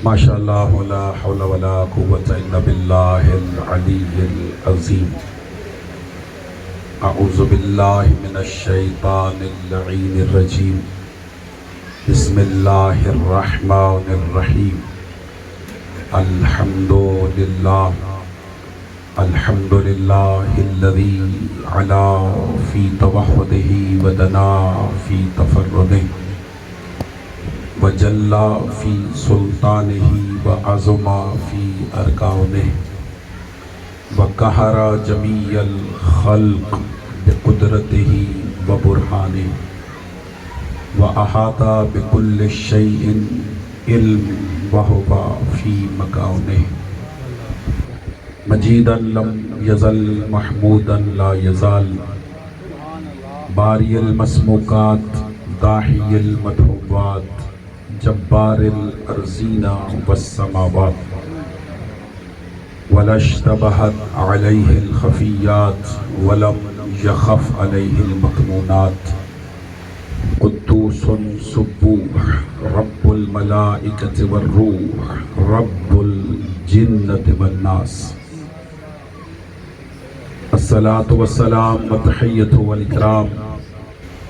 ماشاء اللہ لا حول ولا قوة الا باللہ العلی العظیم. اعوذ باللہ من الشیطان اللعین الرجیم. بسم اللہ الرحمن الرحیم. الحمد للہ الذی علا فی توحدہ ودنا فی تفردہ وجلّا فی سلطانہ وعظما فی ارکانہ وقہر جمیع الخلق بقدرتہ وبرہانہ واحاط بکل شیء علم وہو فی مکانہ مجیدا لم یزل محمودا لا یزال باری المسموکات داحی المدحوات جبار الارضین والسماوات ولا اشتبہت علیہ الخفیات ولم یخف علیہ المکنونات قدوس سبوح رب الملائکۃ والروح رب الجنۃ والناس. الصلاۃ والسلام والتحیۃ والاکرام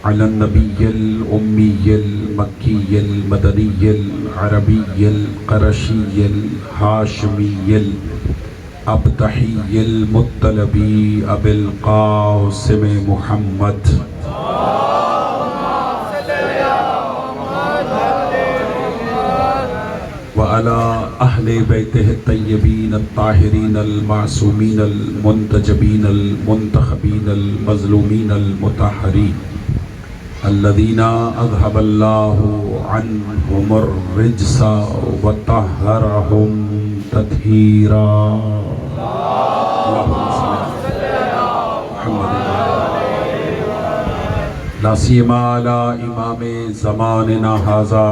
علی النبی الامی المکی المدنی العربی القرشی الہاشمی الابتحی المطلبی ابی القاسم محمد وعلى أهل بيته الطيبين الطاهرين المعصومين المنتجبين المنتخبين المظلومين المطهرين الذين أذهب الله عنهم الرجس وطهرهم تطهيرا. اللهم صل على محمد لا سيما على إمام زماننا هذا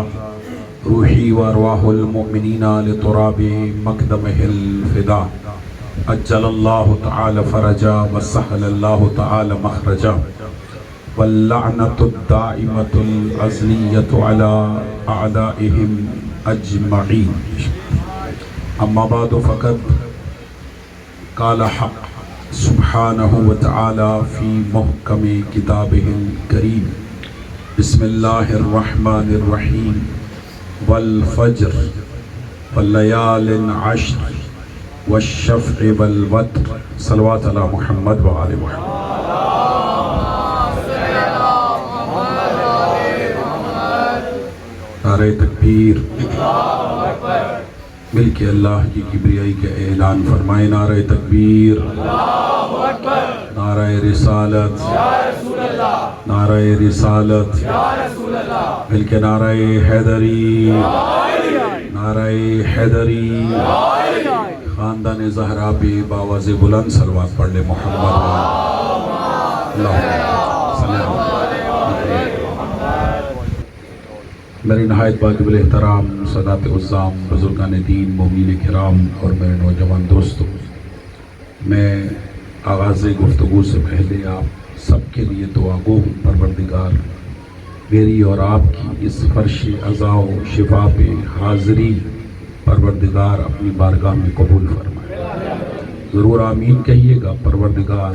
روحی و ارواح المؤمنین لتراب مقدمہ الفدا اجل اللہ تعالی فرجا وسہل اللہ تعالی مخرجا واللعنۃ الدائمۃ الازلیۃ علی اعدائہم اجمعین. اما بعد فقد قال حق سبحانہ وتعالی فی محکم کتابہ الکریم. بسم اللہ الرحمن الرحیم. والفجر واللیال عشر والشفع والوتر. صلوات علی محمد وآل محمد. نعرہ تکبیر. مل کے اللہ کی کبریائی کا اعلان فرمائے. نعرہ تکبیر. نعرہ رسالت. نعرہ رسالت. مل کے نعرہ حیدری. نعرہ حیدری. خاندان زہرا پہ باواز بلند صلوات پڑھ لے. محمد میری نہایت واجب الاحترام سادات عظام بزرگان دین مومنین کرام اور میرے نوجوان دوستوں، میں آغاز گفتگو سے پہلے آپ سب کے لیے دعا گو ہوں. پروردگار میری اور آپ کی اس فرش عزا و شفا پہ حاضری پروردگار اپنی بارگاہ میں قبول فرمائے. ضرور آمین کہیے گا. پروردگار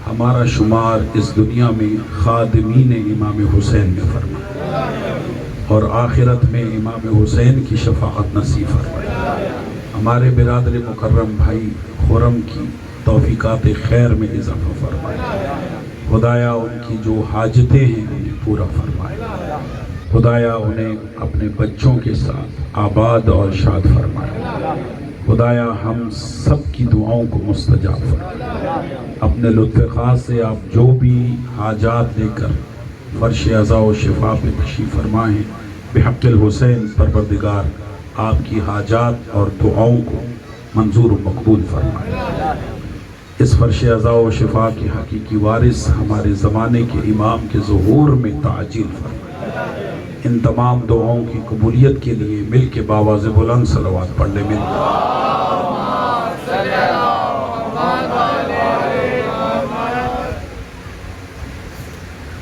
ہمارا شمار اس دنیا میں خادمین امام حسین میں فرمائے اور آخرت میں امام حسین کی شفاعت نصیب فرمائے. ہمارے برادر مکرم بھائی خرم کی توفیقات خیر میں اضافہ فرمائے. خدایا ان کی جو حاجتیں ہیں انہیں پورا فرمائے. خدایا انہیں اپنے بچوں کے ساتھ آباد اور شاد فرمائے. خدایا ہم سب کی دعاؤں کو مستجاب فرمائے. اپنے لطف خاص سے آپ جو بھی حاجات لے کر فرش عزا و شفا پہ تشریف فرما ہے، بحق الحسین پروردگار آپ کی حاجات اور دعاؤں کو منظور و مقبول فرمائے. اس فرش عزا و شفا کے حقیقی وارث ہمارے زمانے کے امام کے ظہور میں تعجیل فرمائے. ان تمام دعاؤں کی قبولیت کے لیے مل کے باواز بلند صلوات پڑھ لیں.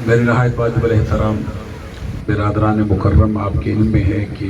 میری نہایت واجب الاحترام برادران مکرم، آپ کے علم میں ہے کہ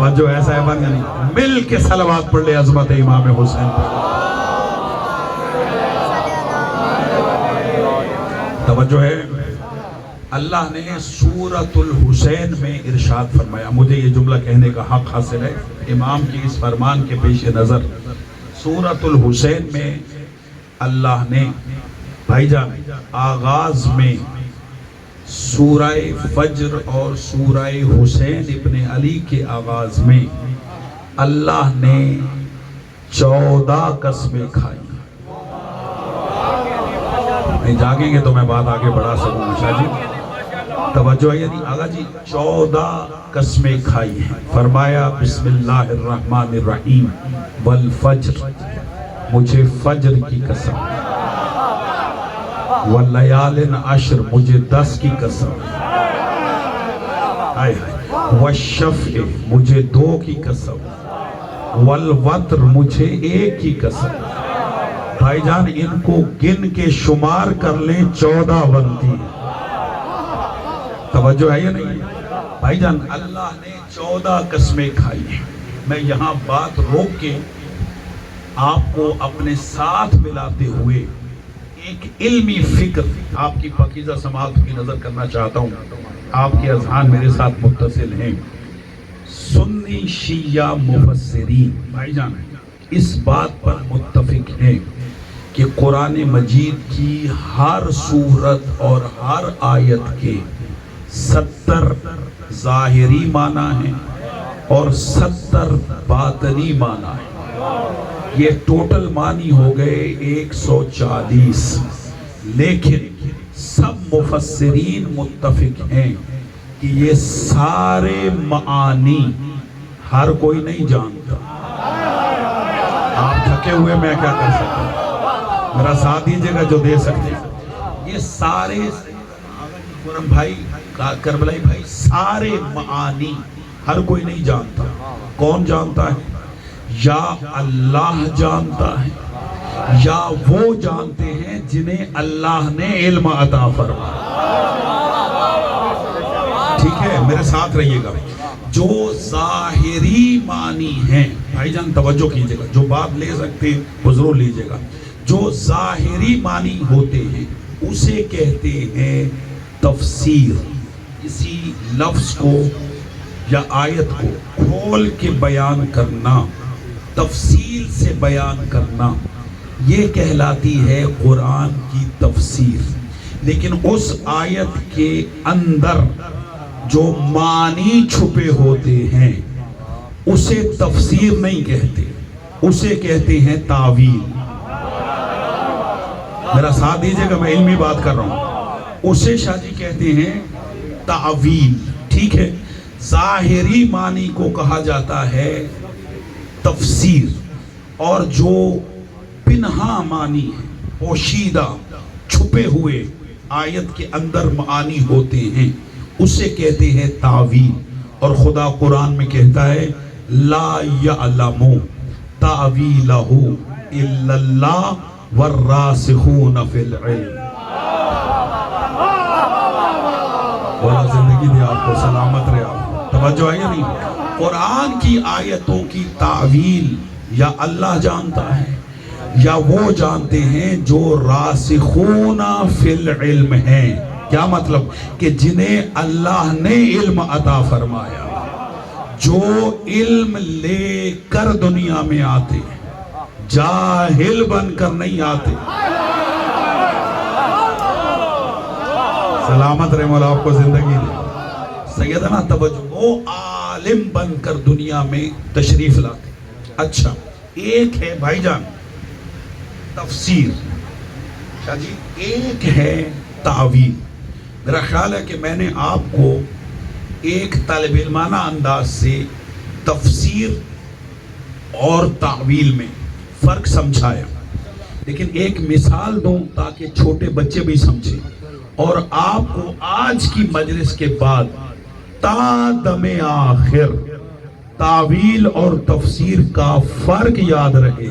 توجہ ہے صاحبان، یعنی مل کے صلوات پڑھ لے عظمت امام حسین پر۔ توجہ ہے، اللہ نے سورۃ الحسین میں ارشاد فرمایا، مجھے یہ جملہ کہنے کا حق حاصل ہے امام کی اس فرمان کے پیش نظر۔ سورۃ الحسین میں اللہ نے بھائی جان آغاز میں سورہ فجر اور سورہ حسین ابن علی کے آغاز میں اللہ نے 14 قسمیں کھائی۔ نہیں جاگیں گے تو میں بات آگے بڑھا سکوں گا شاہ جی، توجہ ہے، یعنی آغا جی 14 قسمیں کھائی ہیں۔ فرمایا بسم اللہ الرحمن الرحیم والفجر، مجھے فجر کی قسم، واللیال عشر، مجھے 10 کی قسم، والشفع، مجھے 2 کی قسم، والوتر، مجھے 1 کی قسم۔ بھائی جان ان کو گن کے شمار کر لیں 14 بنتی ہیں۔ توجہ ہے یا نہیں؟ بھائی جان اللہ نے 14 قسمیں کھائی ہیں۔ میں یہاں بات روک کے آپ کو اپنے ساتھ ملاتے ہوئے ایک علمی فکر آپ کی پاکیزہ سماعت کی نظر کرنا چاہتا ہوں۔ آپ کے اذہان میرے ساتھ متصل ہیں۔ سنی شیعہ مفسرین بھائی جان اس بات پر متفق ہیں کہ قرآن مجید کی ہر سورت اور ہر آیت کے 70 ظاہری معنی ہیں اور 70 باطنی معنی ہیں۔ یہ ٹوٹل معنی ہو گئے 140، لیکن سب مفسرین متفق ہیں کہ یہ سارے معانی ہر کوئی نہیں جانتا۔ آپ تھکے ہوئے میں کیا کر سکتا ہوں، میرا ساتھ دیجیے گا جو دے سکتے ہیں۔ یہ سارے قرم بھائی کربلائی بھائی سارے معانی ہر کوئی نہیں جانتا۔ کون جانتا ہے؟ یا اللہ جانتا ہے یا وہ جانتے ہیں جنہیں اللہ نے علم عطا فرمایا۔ ٹھیک ہے میرے ساتھ رہیے گا۔ جو ظاہری معنی ہیں بھائی جان توجہ کیجئے گا، جو بات لے سکتے وہ ضرور لیجئے گا۔ جو ظاہری معنی ہوتے ہیں اسے کہتے ہیں تفسیر۔ کسی لفظ کو یا آیت کو کھول کے بیان کرنا، تفصیل سے بیان کرنا، یہ کہلاتی ہے قرآن کی تفسیر۔ لیکن اس آیت کے اندر جو معنی چھپے ہوتے ہیں اسے تفسیر نہیں کہتے، اسے کہتے ہیں تاویل۔ میرا ساتھ دیجئے گا، میں علمی بات کر رہا ہوں۔ اسے شاہ جی کہتے ہیں تاویل، ٹھیک ہے۔ ظاہری معنی کو کہا جاتا ہے تفسیر، اور جو پنہا معنی ہے، پوشیدہ چھپے ہوئے آیت کے اندر معانی ہوتے ہیں اسے کہتے ہیں تاویل۔ اور خدا قرآن میں کہتا ہے لا یعلم تاویلہ الا اللہ والراسخون فی العلم۔ بولا زندگی دے آپ کو، سلامت رہے آپ، توجہ ہے یا نہیں؟ قرآن کی آیتوں کی تعویل یا اللہ جانتا ہے یا وہ جانتے ہیں جو راسخون فی العلم ہیں۔ کیا مطلب؟ کہ جنہیں اللہ نے علم عطا فرمایا، جو علم لے کر دنیا میں آتے، جاہل بن کر نہیں آتے۔ سلامت رحم اللہ آپ کو زندگی دے۔ سیدنا توجہ، وہ عالم بن کر دنیا میں تشریف لاتے۔ اچھا، ایک ہے بھائی جان تفسیر، شاہ جی ایک ہے تعویل۔ میرا خیال ہے کہ میں نے آپ کو ایک طالب علمانہ انداز سے تفسیر اور تعویل میں فرق سمجھایا، لیکن ایک مثال دوں تاکہ چھوٹے بچے بھی سمجھیں اور آپ کو آج کی مجلس کے بعد تا دم آخر تعویل اور تفسیر کا فرق یاد رہے۔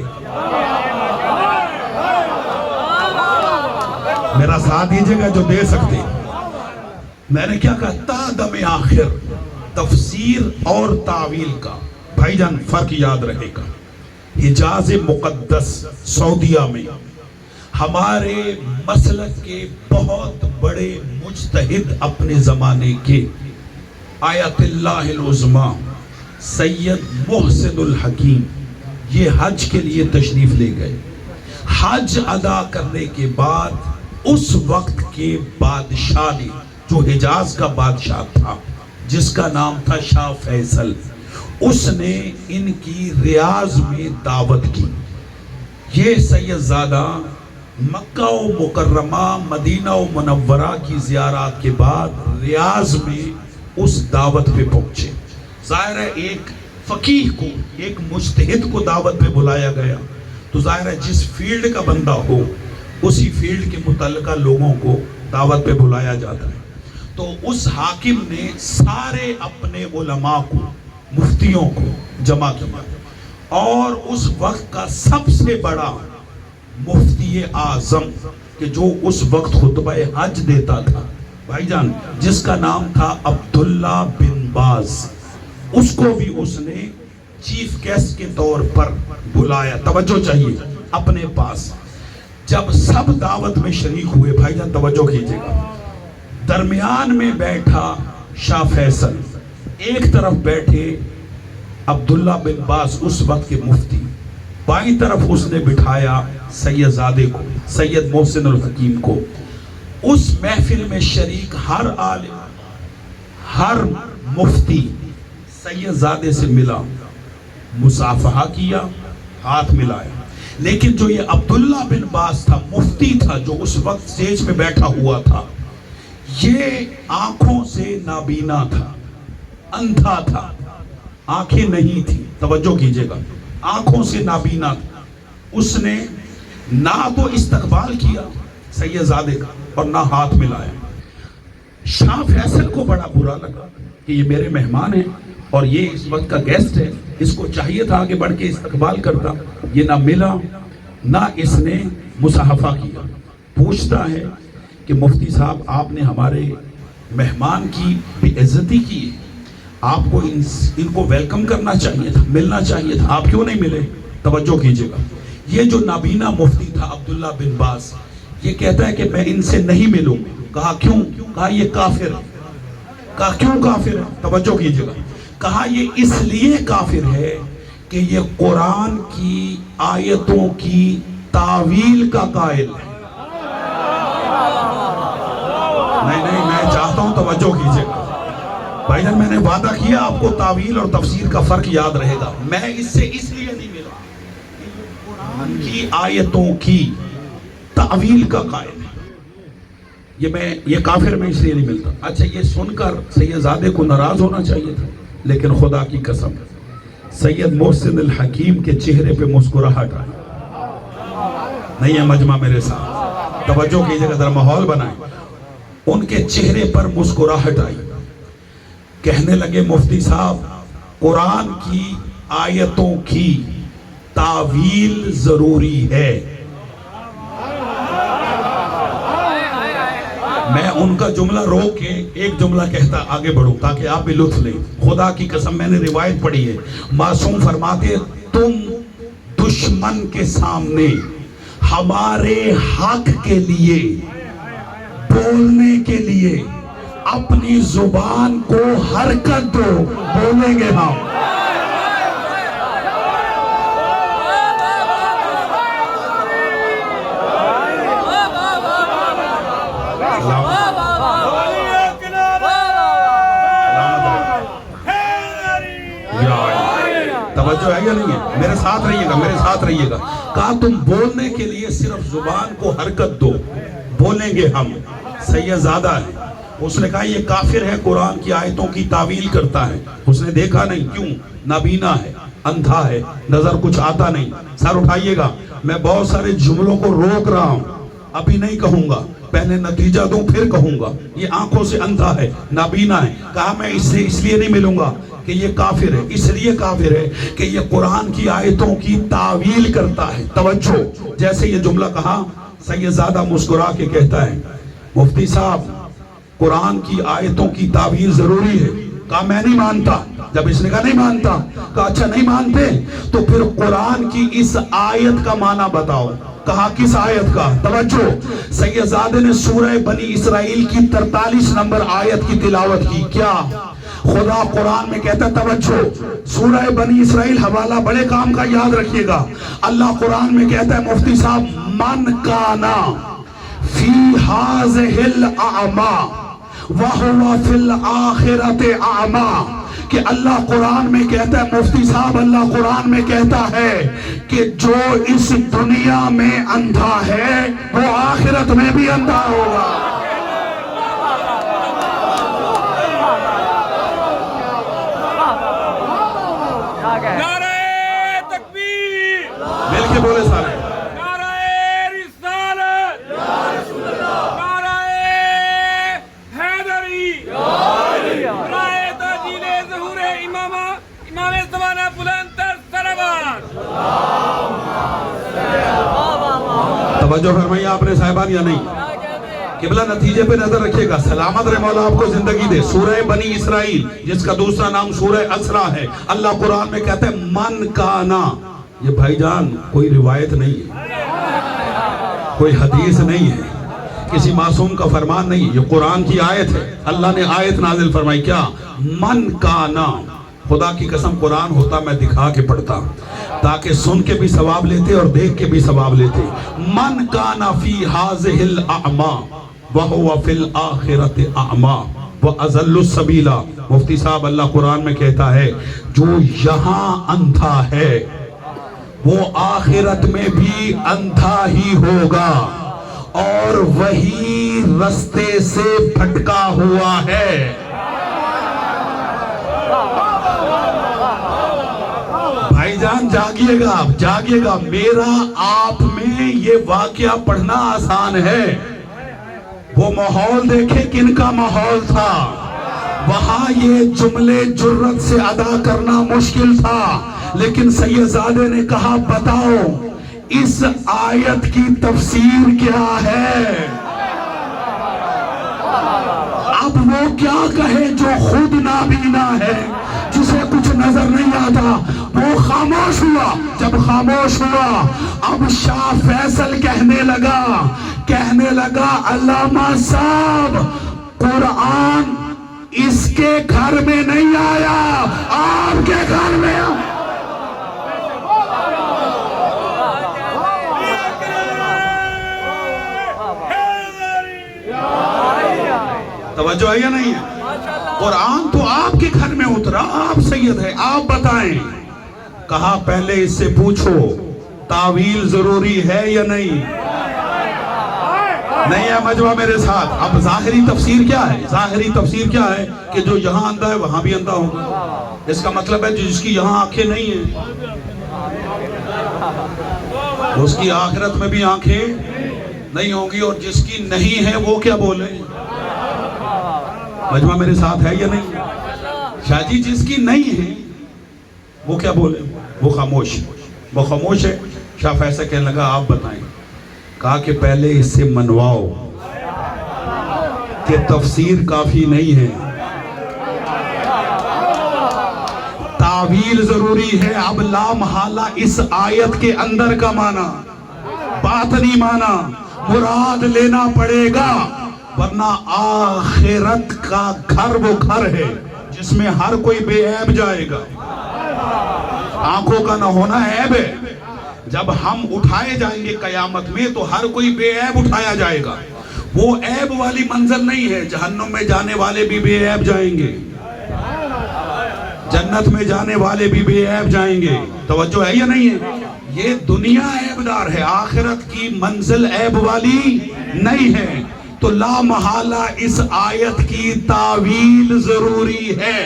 میرا ساتھ دیجئے گا جو دے سکتے۔ میں نے کیا کہا؟ تا دم آخر تفسیر اور تعویل کا بھائی جان فرق یاد رہے گا. حجاز مقدس سعودیہ میں ہمارے مسلک کے بہت بڑے مجتہد اپنے زمانے کے آیت اللہ العظمی سید محسن الحکیم یہ حج کے لیے تشریف لے گئے. حج ادا کرنے کے بعد اس وقت کے بادشاہ نے جو حجاز کا بادشاہ تھا جس کا نام تھا شاہ فیصل، اس نے ان کی ریاض میں دعوت کی. یہ سید زادہ مکہ و مکرمہ مدینہ و منورہ کی زیارات کے بعد ریاض میں اس دعوت پہ پہنچے. ظاہر ہے ایک فقیہ کو، ایک مجتہد کو دعوت پہ بلایا گیا تو ظاہر ہے جس فیلڈ کا بندہ ہو اسی فیلڈ کے متعلقہ لوگوں کو دعوت پہ بلایا جاتا ہے. تو اس حاکم نے سارے اپنے علماء کو، مفتیوں کو جمع کیا اور اس وقت کا سب سے بڑا مفتی اعظم کہ جو اس وقت خطبہ حج دیتا تھا بھائی جان، جس کا نام تھا عبداللہ بن باز، اس کو بھی اس نے چیف گیسٹ کے طور پر بلایا. توجہ چاہیے اپنے پاس. جب سب دعوت میں شریک ہوئے بھائی جان توجہ کیجئے گا، درمیان میں بیٹھا شاہ فیصل، ایک طرف بیٹھے عبداللہ بن باز اس وقت کے مفتی، بائیں طرف اس نے بٹھایا سید زادے کو، سید محسن الحکیم کو. اس محفل میں شریک ہر عالم، ہر مفتی سید زادے سے ملا، مصافحہ کیا، ہاتھ ملایا. لیکن جو یہ عبداللہ بن باز تھا، مفتی تھا جو اس وقت سٹیج میں بیٹھا ہوا تھا، یہ آنکھوں سے نابینا تھا، اندھا تھا، آنکھیں نہیں تھی. توجہ کیجئے گا، آنکھوں سے نابینا تھا. اس نے نہ تو استقبال کیا سید زادے کا اور نہ ہاتھ ملایا. شاہ فیصل کو بڑا برا لگا کہ یہ میرے مہمان ہیں اور یہ اس وقت کا گیسٹ ہے، اس کو چاہیے تھا آگے بڑھ کے استقبال کرتا. یہ نہ ملا نہ اس نے مصافحہ کیا. پوچھتا ہے کہ مفتی صاحب آپ نے ہمارے مہمان کی بے عزتی کی، آپ کو ان کو ویلکم کرنا چاہیے تھا، ملنا چاہیے تھا، آپ کیوں نہیں ملے؟ توجہ کیجئے گا، یہ جو نابینا مفتی تھا عبداللہ بن باز، یہ کہتا ہے کہ میں ان سے نہیں ملوں. کہا کیوں؟ کہا یہ کافر ہے. کہا کیوں کافر ہے؟ توجہ کیجئے گا. کہا یہ اس لیے کافر ہے کہ یہ قرآن کی آیتوں کی تعویل کا قائل ہے. نہیں میں چاہتا ہوں توجہ کیجئے گا بھائی جان، میں نے وعدہ کیا آپ کو تعویل اور تفسیر کا فرق یاد رہے گا. میں اس سے اس لیے نہیں ملا کہ یہ قرآن کی آیتوں کی تعویل کا قائل ہے. یہ کافر میں اس لیے نہیں ملتا. اچھا یہ سن کر سید زادے کو ناراض ہونا چاہیے تھا، لیکن خدا کی قسم سید محسن الحکیم کے چہرے پہ مسکراہٹ آئی. نہیں ہے مجمع میرے ساتھ، توجہ کیجئے گا، ذرا ماحول بنائیں. ان کے چہرے پر مسکراہٹ آئی. کہنے لگے مفتی صاحب قرآن کی آیتوں کی تعویل ضروری ہے. میں ان کا جملہ روک کے ایک جملہ کہتا آگے بڑھوں تاکہ آپ بھی لطف لیں. خدا کی قسم میں نے روایت پڑھی ہے، معصوم فرماتے تم دشمن کے سامنے ہمارے حق کے لیے بولنے کے لیے اپنی زبان کو حرکت دو، بولیں گے ہم. توجہ ہے یا نہیں ہے؟ میرے ساتھ رہیے گا، میرے ساتھ رہیے گا. کہا تم بولنے کے لیے صرف زبان کو حرکت دو، بولیں گے ہم. سید زادہ ہے، اس نے کہا یہ کافر ہے، قرآن کی آیتوں کی تعویل کرتا ہے. اس نے دیکھا نہیں، کیوں؟ نابینا ہے، اندھا ہے، نظر کچھ آتا نہیں. سر اٹھائیے گا، میں بہت سارے جملوں کو روک رہا ہوں، ابھی نہیں کہوں گا، پہلے نتیجہ دوں پھر کہوں گا. یہ آنکھوں سے اندھا ہے، نابینا ہے. کہا میں اس سے اس لیے نہیں ملوں گا کہ یہ کافر ہے، اس لیے کافر ہے کہ یہ قرآن کی آیتوں کی تعویل کرتا ہے. توجہ، جیسے یہ جملہ کہا سید زادہ مسکرا کے کہتا ہے مفتی صاحب قرآن کی آیتوں کی تعویل ضروری ہے، کہا میں نہیں مانتا. جب اس نے کہا نہیں مانتا، کہا اچھا نہیں مانتے تو پھر قرآن کی اس آیت کا معنی بتاؤ. کہا کس آیت کا؟ توجہ، سید زادے نے سورہ بنی اسرائیل کی 43 نمبر آیت کی تلاوت کی. کیا خدا قرآن میں کہتا ہے؟ توجہ، سورہ بنی اسرائیل حوالہ بڑے کام کا یاد رکھیے گا. اللہ قرآن میں کہتا ہے مفتی صاحب، من کانا فی ہذہ الاعمى وہو فی الآخرۃ اعمى. کہ اللہ قرآن میں کہتا ہے مفتی صاحب، اللہ قرآن میں کہتا ہے کہ جو اس دنیا میں اندھا ہے وہ آخرت میں بھی اندھا ہوگا. نعرہ تکبیر، مل کے بولے سارے. نعرہ رسالت، نعرہ حیدری، نعرہ تاجیل ظہور امام زمانہ بلند تر صلوات. توجہ فرمائیے آپ نے صاحبان یا نہیں؟ قبلہ نتیجے پہ نظر رکھیے گا. سلامت رہے مولا آپ کو زندگی دے. سورہ بنی اسرائیل جس کا دوسرا نام سورہ اسرا ہے، اللہ قرآن میں کہتے ہیں من کانا. یہ بھائی جان کوئی روایت نہیں ہے، کوئی حدیث نہیں ہے، کسی معصوم کا فرمان نہیں. یہ قرآن کی آیت ہے. اللہ نے آیت نازل فرمائی. کیا؟ من کانا. خدا کی قسم قرآن ہوتا میں دکھا کے پڑھتا تاکہ سن کے بھی ثواب لیتے اور دیکھ کے بھی ثواب لیتے. من کانا فی ہذہ الاعمى وہو فی الآخرۃ اعمى واضل السبیل. مفتی صاحب اللہ قرآن میں کہتا ہے جو یہاں اندھا ہے وہ آخرت میں بھی اندھا ہی ہوگا اور وہی رستے سے بھٹکا ہوا ہے. بھائی جان جاگیے گا، آپ جاگیے گا. میرا آپ میں یہ واقعہ پڑھنا آسان ہے. وہ ماحول دیکھے کن کا ماحول تھا. وہاں یہ جملے جرت سے ادا کرنا مشکل تھا، لیکن سید زادے نے کہا بتاؤ اس آیت کی تفسیر کیا ہے. اب وہ کیا کہے جو خود نابینا ہے، جسے کچھ نظر نہیں آتا. وہ خاموش ہوا. جب خاموش ہوا اب شاہ فیصل کہنے لگا علامہ صاحب قرآن اس کے گھر میں نہیں آیا، آپ کے گھر میں آیا. توجہ ہے یا نہیں ہے؟ قرآن تو آپ کے گھر میں اترا، آپ سید ہیں، آپ بتائیں. کہا پہلے اس سے پوچھو تعویل ضروری ہے یا نہیں؟ نہیں ہے مجمع میرے ساتھ. اب ظاہری تفسیر کیا ہے؟ ظاہری تفسیر کیا ہے کہ جو یہاں اندھا ہے وہاں بھی اندھا ہوگا. اس کا مطلب ہے جس کی یہاں آنکھیں نہیں ہیں اس کی آخرت میں بھی آنکھیں نہیں ہوں گی، اور جس کی نہیں ہے وہ کیا بولے؟ مجمع میرے ساتھ ہے یا نہیں؟ شاہ جی جس کی نہیں ہے وہ کیا بولے؟ وہ خاموش ہے. شاہ فیصل کہنے لگا آپ بتائیں. کہا کہ پہلے اس سے منواؤ کہ تفسیر کافی نہیں ہے، تعویل ضروری ہے. اب لا محالہ اس آیت کے اندر کا معنی، باطنی معنی مراد لینا پڑے گا، ورنہ آخرت کا گھر وہ گھر ہے جس میں ہر کوئی بے عیب جائے گا. آنکھوں کا نہ ہونا عیب ہے. جب ہم اٹھائے جائیں گے قیامت میں تو ہر کوئی بے عیب اٹھایا جائے گا. وہ عیب والی منزل نہیں ہے. جہنم میں جانے والے بھی بے عیب جائیں گے، جنت میں جانے والے بھی بے عیب جائیں گے. توجہ ہے یا نہیں ہے؟ یہ دنیا عیب دار ہے، آخرت کی منزل عیب والی نہیں ہے. تو لا محالہ اس آیت کی تعویل ضروری ہے.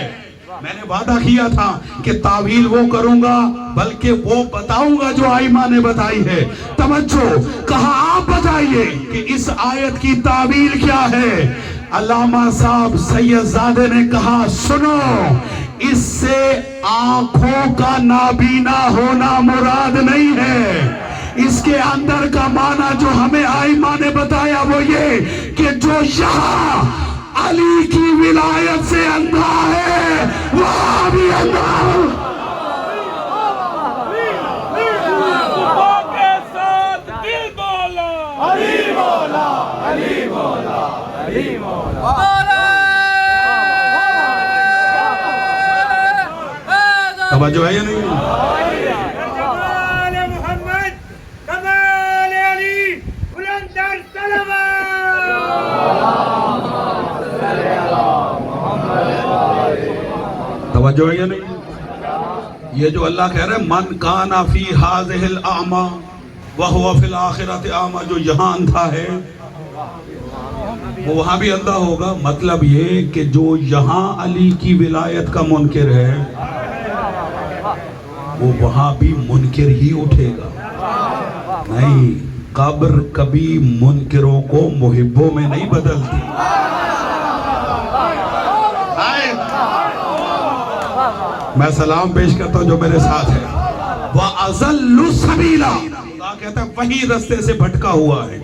میں نے وعدہ کیا تھا کہ تعویل وہ کروں گا بلکہ وہ بتاؤں گا جو آئمہ نے بتائی ہے. توجہ، کہا آپ بتائیے کہ اس آیت کی تعویل کیا ہے. علامہ صاحب سید زادے نے کہا سنو، اس سے آنکھوں کا نابینا ہونا مراد نہیں ہے. اس کے اندر کا معنی جو ہمیں آئمہ نے بتایا وہ یہ کہ جو یہاں علی کی ولایت سے اندھا ہے وہاں بھی اندھا ہو. کے ساتھ دل مولا علی مولا علی مولا علی مولا. توجہ ہے یا نہیں؟ کمال محمد کمال علی بلند توجہ ہے یا نہیں؟ یہ جو اللہ کہہ رہے ہیں من کان فی ہذہ الاعمی وہو فی الآخرۃ اعمی، جو یہاں اندھا ہے وہ وہاں بھی اندھا ہوگا. مطلب یہ کہ جو یہاں علی کی ولایت کا منکر ہے وہ وہاں بھی منکر ہی اٹھے گا. نہیں، قبر کبھی منکروں کو محبوں میں نہیں بدلتی. میں سلام پیش کرتا ہوں جو میرے ساتھ ہے. وَأَضَلُّ سَبِيلًا، خدا کہتا ہے وہی رستے سے بھٹکا ہوا ہے.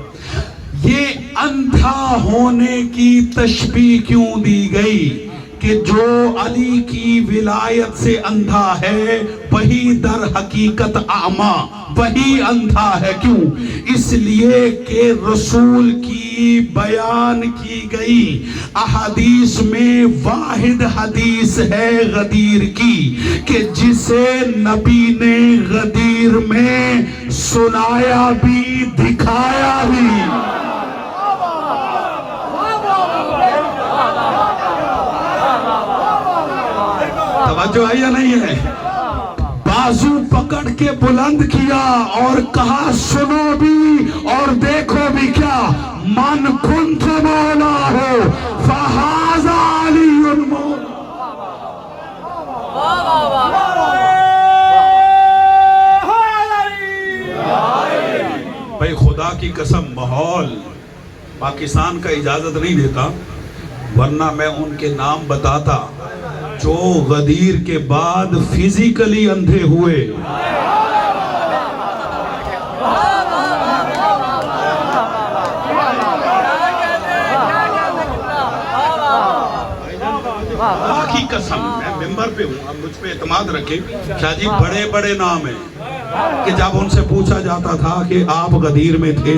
یہ اندھا ہونے کی تشبیہ کیوں دی گئی کہ جو علی کی ولایت سے اندھا ہے وہی در حقیقت اعمیٰ، وہی اندھا ہے. کیوں؟ اس لیے کہ رسول کی بیان کی گئی احادیث میں واحد حدیث ہے غدیر کی کہ جسے نبی نے غدیر میں سنایا بھی دکھایا بھی. توجہ ہے یا نہیں ہے؟ بازو پکڑ کے بلند کیا اور کہا سنو بھی اور دیکھو بھی. کیا؟ من کنت مولا ہو فہذا علی مولا. بھائی خدا کی قسم ماحول پاکستان کا اجازت نہیں دیتا، ورنہ میں ان کے نام بتاتا جو غدیر کے بعد فزیکلی اندھے ہوئے. کی قسم میں ممبر پہ ہوں، اب مجھ پہ اعتماد رکھیں. شاہ جی بڑے بڑے نام ہیں کہ جب ان سے پوچھا جاتا تھا کہ آپ غدیر میں تھے،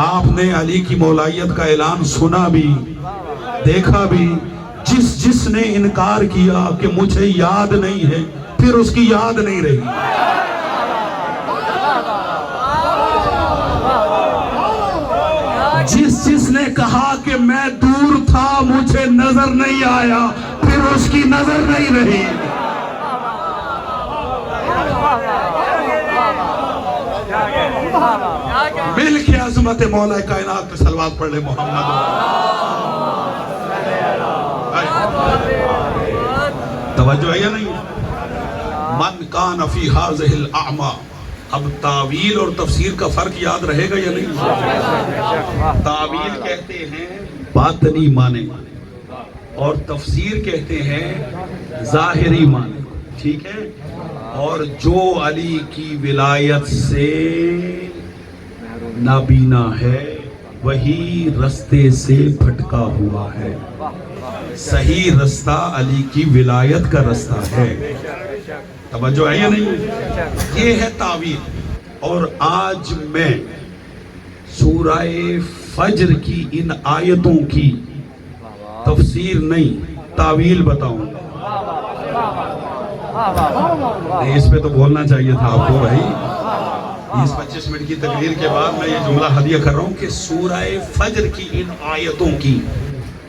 آپ نے علی کی مولائیت کا اعلان سنا بھی دیکھا بھی، جس نے انکار کیا کہ مجھے یاد نہیں ہے پھر اس کی یاد نہیں رہی. جس نے کہا کہ میں دور تھا مجھے نظر نہیں آیا پھر اس کی نظر نہیں رہی. مل کے عظمت مولا کائنات پہ صلوات پڑھ لے محمد. توجہ ہے یا نہیں؟ من کان فی ہذہ الاعمی. اب تعویل اور تفسیر کا فرق یاد رہے گا یا نہیں؟ تعویل کہتے ہیں باطنی معنی اور تفسیر کہتے ہیں ظاہری معنی. ٹھیک ہے؟ اور جو علی کی ولایت سے نابینا ہے وہی رستے سے بھٹکا ہوا ہے. صحیح رستہ علی کی ولایت کا رستہ ہے. توجہ ہے یا نہیں؟ یہ ہے تعویل. اور آج میں سورہ فجر کی ان آیتوں کی تفسیر نہیں تعویل بتاؤں. اس پہ تو بولنا چاہیے تھا آپ کو بھائی. 20-25 منٹ کی تقریر کے بعد میں یہ جملہ ہدیہ کر رہا ہوں کہ سورہ فجر کی ان آیتوں کی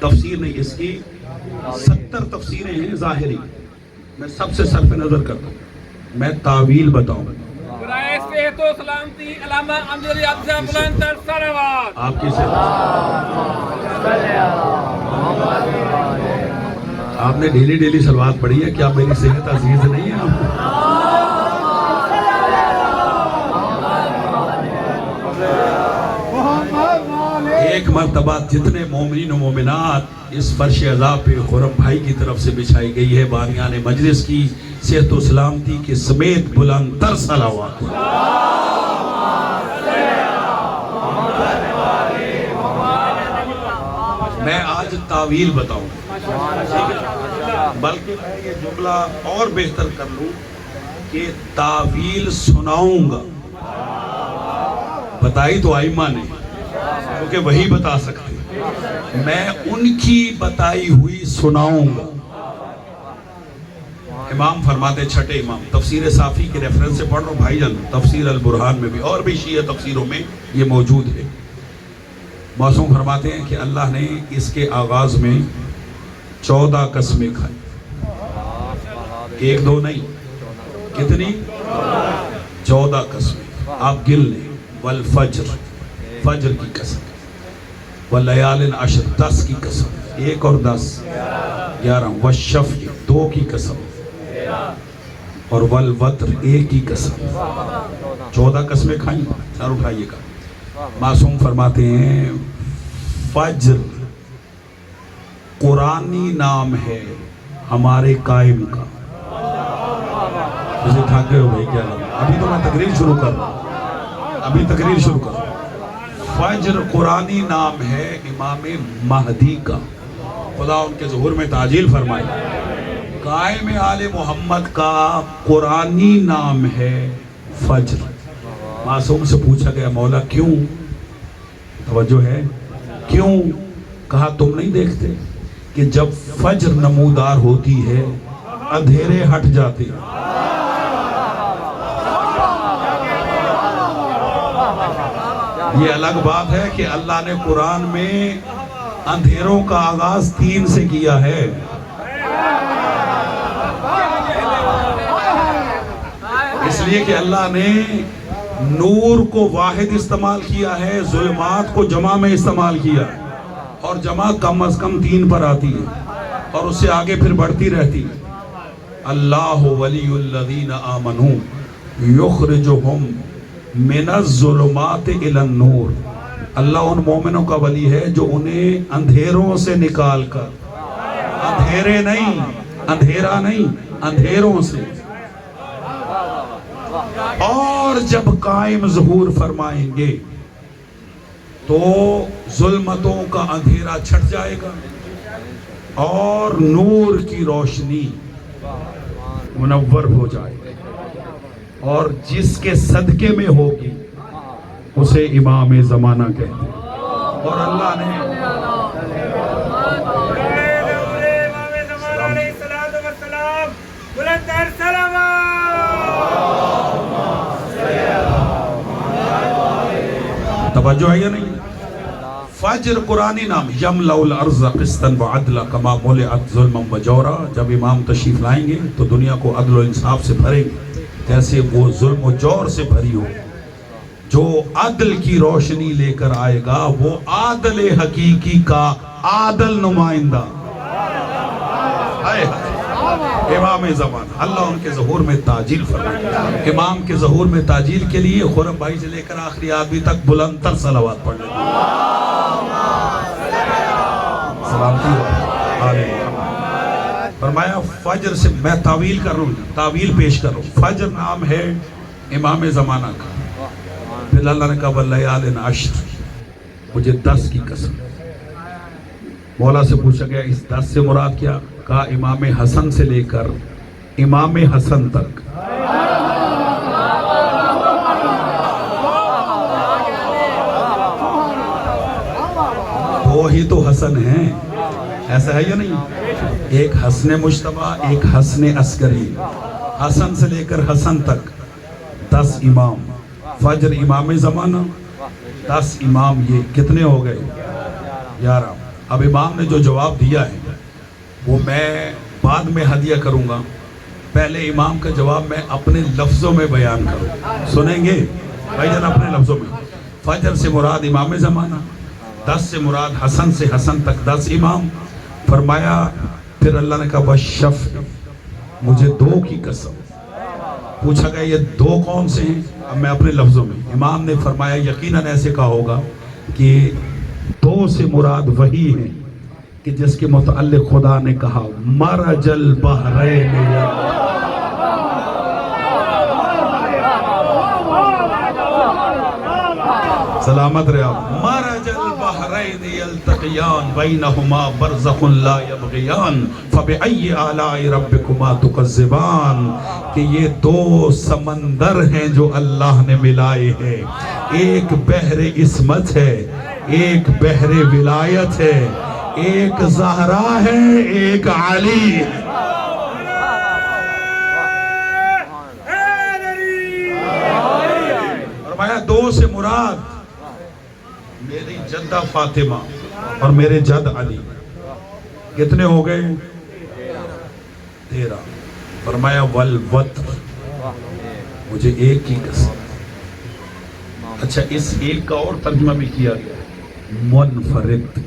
تفسیر نہیں، اس کی 70 تفسیریں ہیں ظاہری. میں سب سے صرف نظر کرتا ہوں، میں تعویل بتاؤں. برائے صحت و سلامتی علامہ امجد علی عبد صاحب بلند تر صلوات. آپ کی صحت. آپ نے ڈیلی صلوات پڑھی ہے، کیا میری صحت عزیز نہیں ہے آپ کو؟ ایک مرتبہ جتنے مومنین و مومنات اس فرش عذاب پہ خرم بھائی کی طرف سے بچھائی گئی ہے، بانیان مجلس کی صحت و سلامتی کے سمیت بلند تر صلوات. میں آج تعویل بتاؤں، بلکہ میں یہ جملہ اور بہتر کر لوں کہ تعویل سناؤں گا. بتائی تو آئمہ نے، کیونکہ وہی بتا سکتے، میں ان کی بتائی ہوئی سناؤں گا. امام فرماتے، چھٹے امام، تفسیر صافی کے ریفرنس سے پڑھ رہا ہوں بھائی جان، تفسیر البرہان میں بھی اور بھی شیعہ تفسیروں میں یہ موجود ہے. معصوم فرماتے ہیں کہ اللہ نے اس کے آغاز میں 14 قسمیں کھائی، 1 2 نہیں، کتنی؟ 14 قسمیں. آپ گن لیں. والفجر، فجر کی قسم. واللیال عشر، 10 کی قسم، 1 اور 10 11. والشفع، 2 کی قسم. اور والوتر، 1 کی قسم. 14 قسمیں کھائیں. سر اٹھائیے گا. معصوم فرماتے ہیں فجر قرآنی نام ہے ہمارے قائم کا. مجھے تھک گئے ہو بھائی کیا لگا؟ ابھی تو میں تقریر شروع کر رہا ہوں. فجر قرآنی نام ہے امام مہدی کا، خدا ان کے ظہور میں تعجیل فرمائے. قائم آل محمد کا قرآنی نام ہے فجر. معصوم سے پوچھا گیا مولا کیوں؟ توجہ ہے، کیوں؟ کہا تم نہیں دیکھتے کہ جب فجر نمودار ہوتی ہے اندھیرے ہٹ جاتے ہیں. یہ الگ بات ہے کہ اللہ نے قرآن میں اندھیروں کا آغاز 3 سے کیا ہے. اس لیے کہ اللہ نے نور کو واحد استعمال کیا ہے، ظلمات کو جمع میں استعمال کیا ہے، اور جمع کم از کم 3 پر آتی ہے اور اس سے آگے پھر بڑھتی رہتی ہے. اللہ ولی الذین آمنوا یخرجہم من الظلمات الی النور. اللہ ان مومنوں کا ولی ہے جو انہیں اندھیروں سے نکال کر، اندھیرے نہیں، اندھیرا نہیں، اندھیروں سے، اور جب قائم ظہور فرمائیں گے تو ظلمتوں کا اندھیرا چھٹ جائے گا اور نور کی روشنی منور ہو جائے گی، اور جس کے صدقے میں ہوگی اسے امام زمانہ کہتے ہیں. اور اللہ نے توجہ ہے یا نہیں؟ فجر قرآنی نام. یملأ الارض قسطا وعدلا کما ملئت ظلما وجورا. جب امام تشریف لائیں گے تو دنیا کو عدل و انصاف سے بھریں گے جیسے وہ ظلم و جور سے بھری ہو. جو عدل کی روشنی لے کر آئے گا وہ عادل حقیقی کا عادل نمائندہ امام زمانہ. اللہ ان کے ظہور میں تعجیل فرمائے. امام کے ظہور میں تعجیل کے لیے خرم بھائی سے لے کر آخری آدمی تک بلند تر صلوات پڑھ لیں. سلامتی ہو. فرمایا فجر سے میں تعویل کر رہا ہوں، تعویل پیش کر رہا ہوں. فجر نام ہے امام زمانہ کا. پھر اللہ نے کہا واللیال عشر، مجھے 10 کی قسم. مولا سے پوچھا گیا اس 10 سے مراد کیا؟ کہا امام حسن سے لے کر امام حسن تک. وہ ہی تو حسن ہیں، ایسا ہے یا نہیں؟ ایک حسن مجتبیٰ، ایک حسن عسکری. حسن سے لے کر حسن تک 10 امام. فجر امام زمانہ، 10 امام. یہ کتنے ہو گئے؟ 11. اب امام نے جو جواب دیا ہے وہ میں بعد میں ہدیہ کروں گا. پہلے امام کا جواب میں اپنے لفظوں میں بیان کروں. سنیں گے بھائی جان اپنے لفظوں میں؟ فجر سے مراد امام زمانہ، 10 سے مراد حسن سے حسن تک 10 امام. فرمایا پھر اللہ نے کہا والشفع، مجھے 2 کی قسم. پوچھا گیا یہ 2 کون سے ہیں؟ اب میں اپنے لفظوں میں. امام نے فرمایا یقیناً ایسے کہا ہوگا کہ 2 سے مراد وہی ہیں کہ جس کے متعلق خدا نے کہا مرج البحرین. سلامت رہے آپ. مرج البحرین یلتقیان بینہما برزخ لا یبغیان فبأی آلاء ربکما تکذبان. کہ یہ دو سمندر ہیں جو اللہ نے ملائے ہیں. ایک بحر عصمت ہے، ایک بحر ولایت ہے، ایک زہرا ہے، ایک علی ہے. فرمایا دو سے مراد میری جدہ فاطمہ اور میرے جد علی. کتنے ہو گئے؟ 13. فرمایا والوتر، مجھے ایک کی قسم. اچھا اس ایک کا اور ترجمہ بھی کیا گیا ہے، منفرد.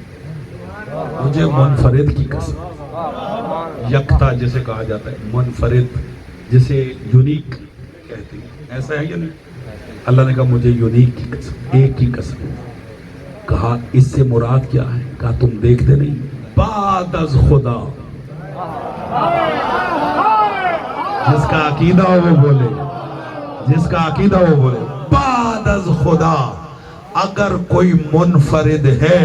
مجھے منفرد کی قسم. یکتا جسے کہا جاتا ہے، منفرد جسے یونیک کہتے ہیں، ایسا ہے یا نہیں؟ اللہ نے کہا مجھے یونیک کی قسم، ایک کی قسم. کہا اس سے مراد کیا ہے؟ کہا تم دیکھتے نہیں، بعد از خدا. جس کا عقیدہ ہو وہ بولے، جس کا عقیدہ ہو وہ بولے. بعد از خدا اگر کوئی منفرد ہے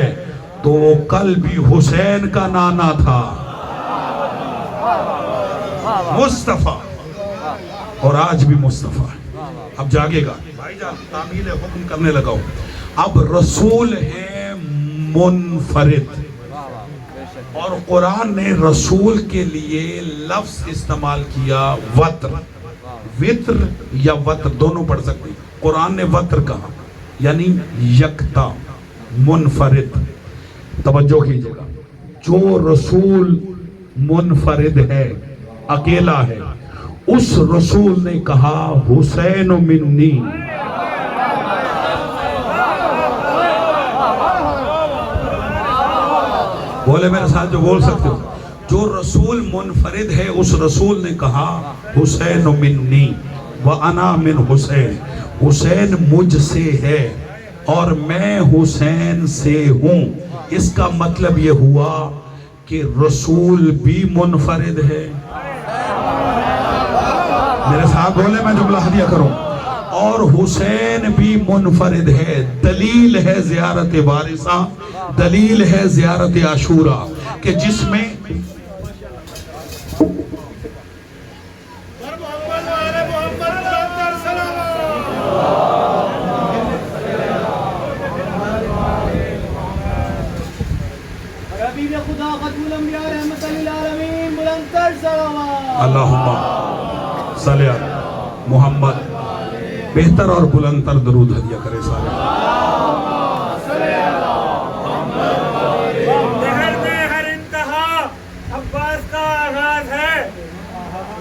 تو وہ کل بھی حسین کا نانا تھا، مصطفیٰ، اور آج بھی مصطفیٰ ہے. اب جاگے گا بھائی جان، تعمیل حکم کرنے لگا ہوں. اب رسول ہے منفرد، اور قرآن نے رسول کے لیے لفظ استعمال کیا وتر. وتر یا وتر دونوں پڑھ سکتے ہیں. قرآن نے وتر کہا یعنی یکتا، منفرد. توجہ کیجئے گا، جو رسول منفرد ہے، اکیلا ہے، اس رسول نے کہا حسین منی. بولے میرے ساتھ جو بول سکتے ہو. جو رسول منفرد ہے اس رسول نے کہا حسین منی وانا من حسین. حسین مجھ سے ہے اور میں حسین سے ہوں. اس کا مطلب یہ ہوا کہ رسول بھی منفرد ہے. میرے ساتھ بولے، میں جملہ ہدیہ کروں. اور حسین بھی منفرد ہے. دلیل ہے زیارت وارثہ، دلیل ہے زیارت عاشورہ، کہ جس میں اللہم صلی علی محمد. بہتر اور بلندتر درود ہدیہ کرے سارے. دہر میں ہر انتہا عباس کا آغاز ہے.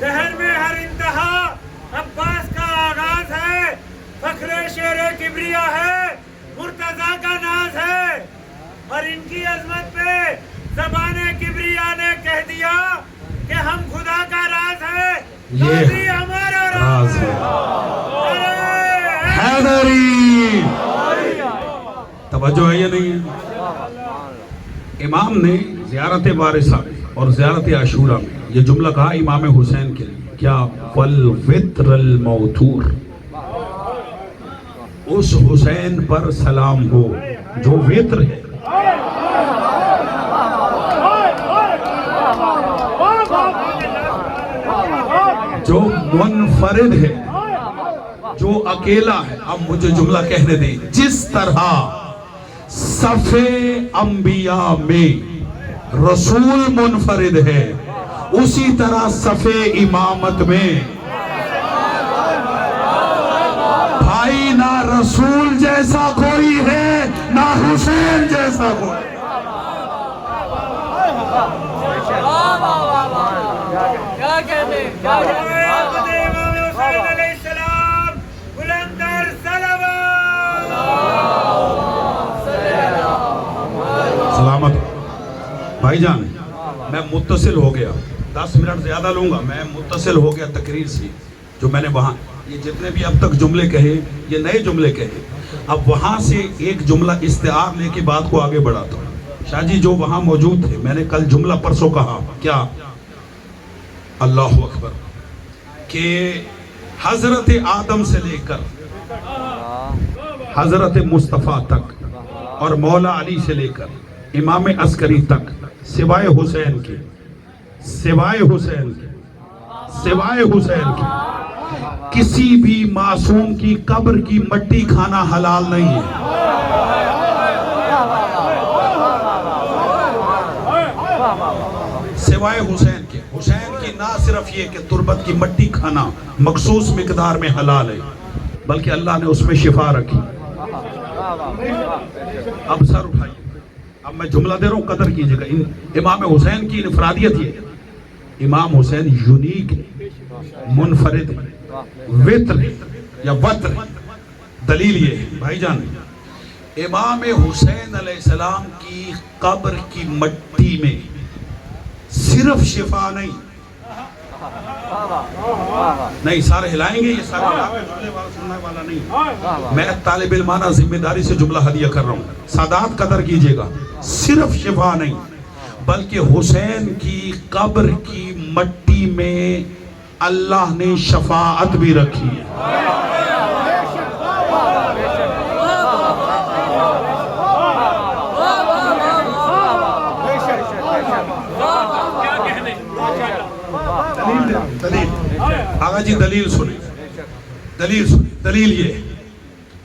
دہر میں ہر انتہا عباس کا آغاز ہے. فخر شیر کبریا ہے، مرتضیٰ کا ناز ہے. اور ان کی عظمت پہ زبان کبریا نے کہہ دیا کہ ہم خدا کا راز ہے. یہ ہمارا راز ہے. حیدری توجہ ہے یا نہیں ہے؟ امام نے زیارت وارثہ اور زیارت عاشورہ میں یہ جملہ کہا امام حسین کے لیے، کیا والوتر الموتور. اس حسین پر سلام ہو جو وتر ہے. جو منفرد ہے، جو اکیلا ہے. اب مجھے جملہ کہنے دیں. جس طرح صف انبیاء میں رسول منفرد ہے، اسی طرح صف امامت میں بھائی نہ رسول جیسا کوئی ہے نہ حسین جیسا کوئی. کیا کہتے ہیں؟ امام حسین علیہ السلام بلندر صلوات. سلامت بھائی جان. میں متصل ہو گیا، 10 منٹ زیادہ لوں گا. میں متصل ہو گیا تقریر سے. جو میں نے وہاں یہ جتنے بھی اب تک جملے کہے، یہ نئے جملے کہے. اب وہاں سے ایک جملہ استعار لے کے بات کو آگے بڑھاتا ہوں. شاہ جی جو وہاں موجود تھے، میں نے کل جملہ پرسوں کہا، کیا؟ اللہ اکبر، کہ حضرت آدم سے لے کر حضرت مصطفیٰ تک اور مولا علی سے لے کر امام عسکری تک سوائے حسین کے کسی بھی معصوم کی قبر کی مٹی کھانا حلال نہیں ہے. سوائے حسین کے. حسین کی نہ صرف یہ کہ تربت کی مٹی کھانا مخصوص مقدار میں حلال ہے، بلکہ اللہ نے اس میں شفا رکھی. اب سر اٹھائیے، اب میں جملہ دے رہا ہوں، قدر کیجئے گا. امام حسین کی انفرادیت یہ، امام حسین یونیک منفرد وطر یا وطر. دلیل یہ ہے بھائی جان، امام حسین علیہ السلام کی قبر کی مٹی میں صرف شفا نہیں، سارے ہلائیں گے، یہ سارے سننے والا نہیں. میں طالب علمانہ ذمہ داری سے جملہ ہدیہ کر رہا ہوں، سادات قدر کیجئے گا. صرف شفا نہیں، بلکہ حسین کی قبر کی مٹی میں اللہ نے شفاعت بھی رکھی ہے. دلیل آغا جی، دلیل سنیں. دلیل یہ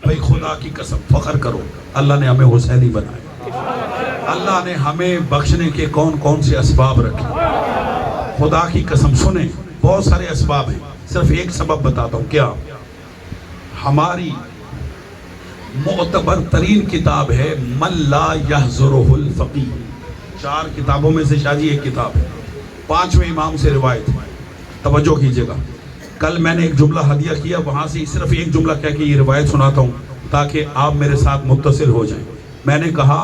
بھائی، خدا کی قسم فخر کرو، اللہ نے ہمیں حسینی بنایا. اللہ نے ہمیں بخشنے کے کون کون سے اسباب رکھے. خدا کی قسم سنیں، بہت سارے اسباب ہیں، صرف ایک سبب بتاتا ہوں. کیا؟ ہماری معتبر ترین کتاب ہے من لا یحضرہ الفقیہ. 4 کتابوں میں سے شاہ جی ایک کتاب ہے، 5ویں امام سے روایت. توجہ کیجئے گا، کل میں نے ایک جملہ ہدیہ کیا، وہاں سے صرف ایک جملہ کہہ کے یہ روایت سناتا ہوں تاکہ آپ میرے ساتھ متصل ہو جائیں. میں نے کہا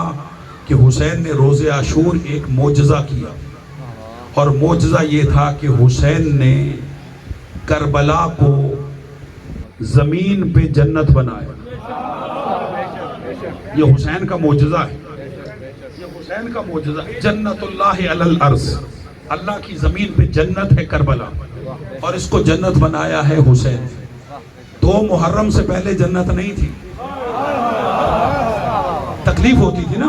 کہ حسین نے روز عاشور ایک معجزہ کیا، اور معجزہ یہ تھا کہ حسین نے کربلا کو زمین پہ جنت بنایا. یہ حسین کا معجزہ ہے، جنت اللہ علی الارض، اللہ کی زمین پہ جنت ہے کربلا، اور اس کو جنت بنایا ہے حسین. 2 محرم سے پہلے جنت نہیں تھی. تکلیف ہوتی تھی نا،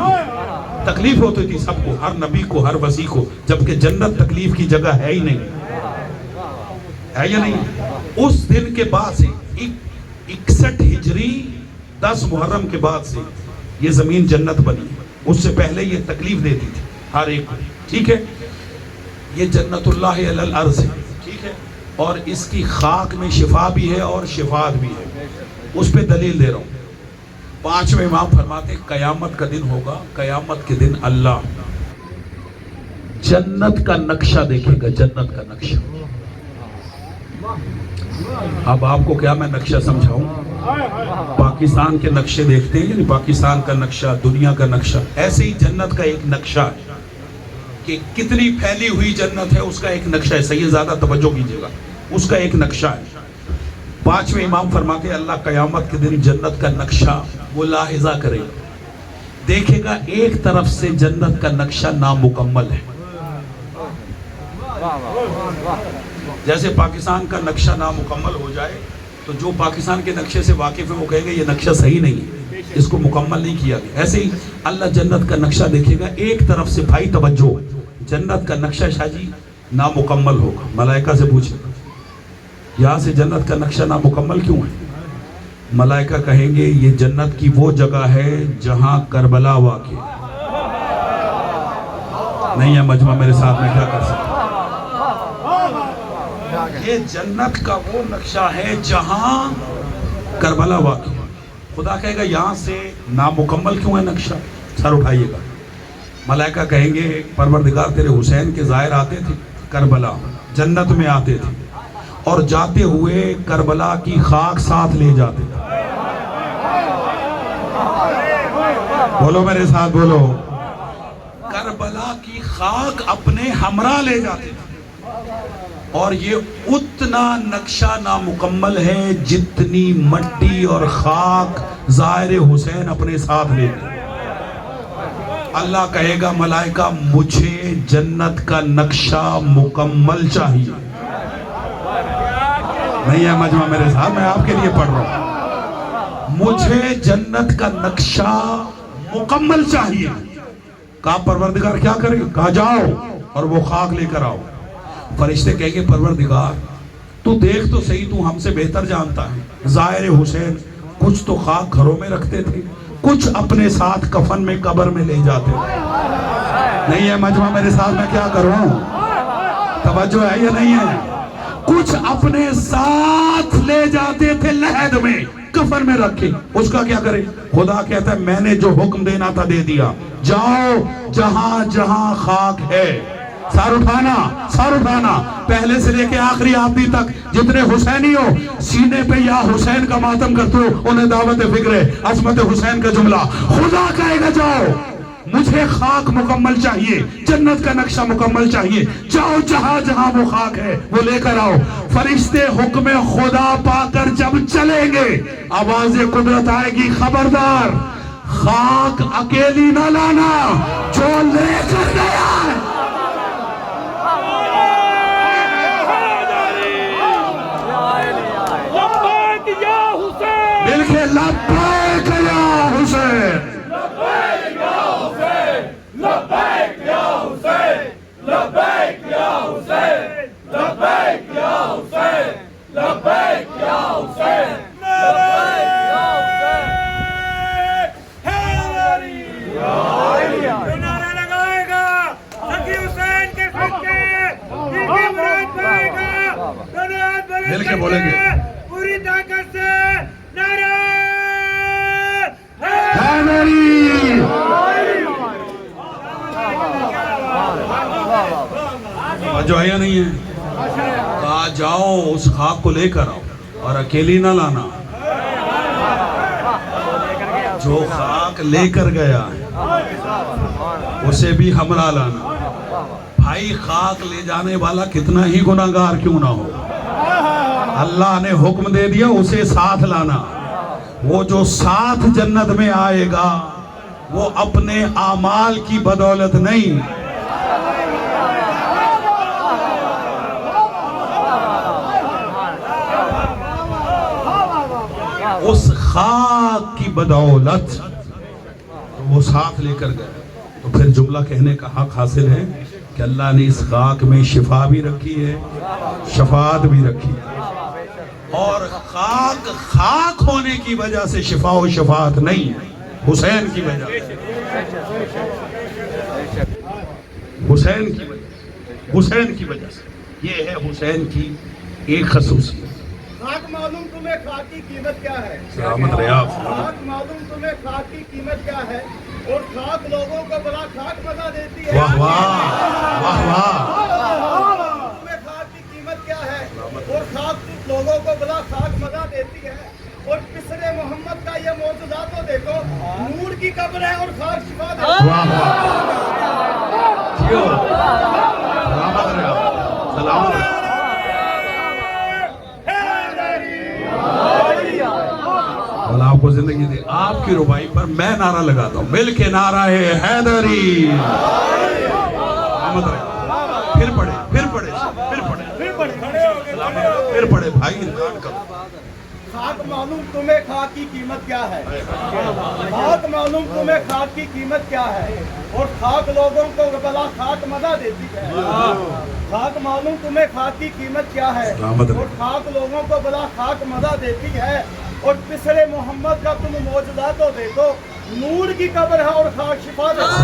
تکلیف ہوتی تھی سب کو، ہر نبی کو، ہر وصی کو، جبکہ جنت تکلیف کی جگہ ہے ہی نہیں. ہے یا نہیں؟ اس دن کے بعد سے 61 ہجری 10 محرم کے بعد سے یہ زمین جنت بنی. اس سے پہلے یہ تکلیف دیتی تھی ہر ایک کو. ٹھیک ہے، یہ جنت اللہ علی الارض ہے. ٹھیک ہے، اور اس کی خاک میں شفا بھی ہے اور شفاعت بھی ہے. اس پہ دلیل دے رہا ہوں. 5ویں امام فرماتے ہیں قیامت کا دن ہوگا، قیامت کے دن اللہ جنت کا نقشہ دیکھے گا. جنت کا نقشہ. اب آپ کو کیا میں نقشہ سمجھاؤں؟ پاکستان کے نقشے دیکھتے ہیں، یعنی پاکستان کا نقشہ، دنیا کا نقشہ، ایسے ہی جنت کا ایک نقشہ ہے کہ کتنی پھیلی ہوئی جنت ہے، اس کا ایک نقشہ ہے. صحیح، زیادہ توجہ کیجئے گا، اس کا ایک نقشہ ہے. 5ویں امام فرماتے ہیں اللہ قیامت کے دن جنت کا نقشہ وہ لاحظہ کرے گا، دیکھے گا ایک طرف سے جنت کا نقشہ نامکمل ہے. جیسے پاکستان کا نقشہ نامکمل ہو جائے تو جو پاکستان کے نقشے سے واقف ہے وہ کہے گا یہ نقشہ صحیح نہیں ہے، اس کو مکمل نہیں کیا گیا. ایسے ہی اللہ جنت کا نقشہ دیکھے گا ایک طرف سے. بھائی توجہ، جنت کا نقشہ شاہ جی نامکمل ہوگا. ملائکہ سے پوچھیں یہاں سے جنت کا نقشہ نامکمل کیوں ہے؟ ملائکہ کہیں گے یہ جنت کی وہ جگہ ہے جہاں کربلا واقع ہے. نہیں ہے مجمع میرے ساتھ، میں کیا کر سکتا ہوں؟ یہ جنت کا وہ نقشہ ہے جہاں کربلا واقع ہے. خدا کہے گا یہاں سے نامکمل کیوں ہے نقشہ؟ سر اٹھائیے گا. ملائکہ کہیں گے پروردگار تیرے حسین کے ظاہر آتے تھے کربلا، جنت میں آتے تھے، اور جاتے ہوئے کربلا کی خاک ساتھ لے جاتے تھے. بولو میرے ساتھ، بولو. کربلا کی خاک اپنے ہمراہ لے جاتے تھے، اور یہ اتنا نقشہ نامکمل ہے جتنی مٹی اور خاک ظاہر حسین اپنے ساتھ لیتے. اللہ کہے گا ملائکہ مجھے جنت کا نقشہ مکمل چاہیے. نہیں ہے مجمع میرے ساتھ، میں آپ کے لیے پڑھ رہا ہوں. مجھے جنت کا نقشہ مکمل چاہیے. کہا پروردگار کیا کرے؟ کہا جاؤ اور وہ خاک لے کر آؤ. فرشتے کہیں گے پروردگار تو دیکھ تو صحیح، تو ہم سے بہتر جانتا ہے. ظاہر حسین کچھ تو خاک گھروں میں رکھتے تھے، کچھ اپنے ساتھ کفن میں قبر میں لے جاتے تھے. نہیں ہے مجمع میرے ساتھ، میں کیا کروں؟ توجہ ہے یا نہیں ہے؟ کچھ اپنے ساتھ لے جاتے تھے لحد میں، کفن میں رکھے. اس کا کیا کرے؟ خدا کہتا ہے میں نے جو حکم دینا تھا دے دیا. جاؤ جہاں جہاں خاک ہے. سار اٹھانا، سار اٹھانا، پہلے سے لے کے آخری آدمی تک جتنے حسینی ہو سینے پہ یا حسین کا ماتم کرتے ہو انہیں دعوت فکر ہے. عظمت حسین کا جملہ خدا کہے گا جاؤ مجھے خاک مکمل چاہیے، جنت کا نقشہ مکمل چاہیے. جاؤ جہاں جہاں وہ خاک ہے وہ لے کر آؤ. فرشتے حکم خدا پا کر جب چلیں گے آواز قدرت آئے گی خبردار خاک اکیلی نہ لانا، جو لے کر گیا ہے. مل کے لبیک یا حسین، لبیک یا حسین، لبیک یا حسین، لبیک یا حسین، لبیک یا حسین، لبیک یا حسین، لبیک یا حسین. حیدری جو نعرہ لگائے گا سخی حسین کے خطے دل کی مراد پائے گا. دونوں ہاتھ مل کے بولیں گے پوری طاقت سے نعرہ حیدری. جو ہے یا نہیں ہے؟ کہا جاؤ اس خاک کو لے کر آؤ اور اکیلی نہ لانا، جو خاک لے کر گیا اسے بھی ہمراہ لانا. بھائی خاک لے جانے والا کتنا ہی گناہگار کیوں نہ ہو، اللہ نے حکم دے دیا اسے ساتھ لانا. وہ جو ساتھ جنت میں آئے گا وہ اپنے اعمال کی بدولت نہیں، اس خاک کی بدولت وہ ساتھ لے کر گئے. تو پھر جملہ کہنے کا حق حاصل ہے کہ اللہ نے اس خاک میں شفا بھی رکھی ہے، شفاعت بھی رکھی ہے. اور خاک خاک ہونے کی وجہ سے شفا و شفاعت نہیں ہے، حسین کی وجہ سے، حسین کی وجہ، حسین کی وجہ سے. یہ ہے حسین کی ایک خصوصیت. خاک معلوم تمہیں خاک کی قیمت کیا ہے؟ سلامت ریاض. خاک معلوم تمہیں خاک کی قیمت کیا ہے؟ اور خاک لوگوں کو بلا خاک مزہ دیتی ہے. واہ واہ واہ واہ. تمہیں خاک کی قیمت کیا ہے؟ اور خاک لوگوں کو بلا خاک مزہ دیتی ہے. اور پسرے محمد کا یہ معجزہ تو دیکھو، نور کی قبر ہے اور خاک شفا دیتی ہے. واہ واہ. جیو. سلامت ریاض. سلامت ریاض. اللہ آپ کو زندگی دے. آپ کی ربائی پر میں نعرہ لگاتا ہوں، مل کے نعرہ ہے حیدری. پھر پڑھے، پھر پڑھے، پھر پڑھے، پھر پڑھے بھائی. انکار کرو. خاک معلوم تمہیں خاک کی قیمت کیا ہے؟ خاک معلوم تمہیں خاک کی قیمت کیا ہے؟ اور خاک لوگوں کو بلا خاک مزہ دیتی ہے. خاک معلوم تمہیں خاک کی قیمت کیا ہے؟ اور خاک لوگوں کو بلا خاک مزہ دیتی ہے. اور پسرے محمد کا تم معجزہ تو دیکھو، نور کی قبر ہے اور خاک شفا دیتی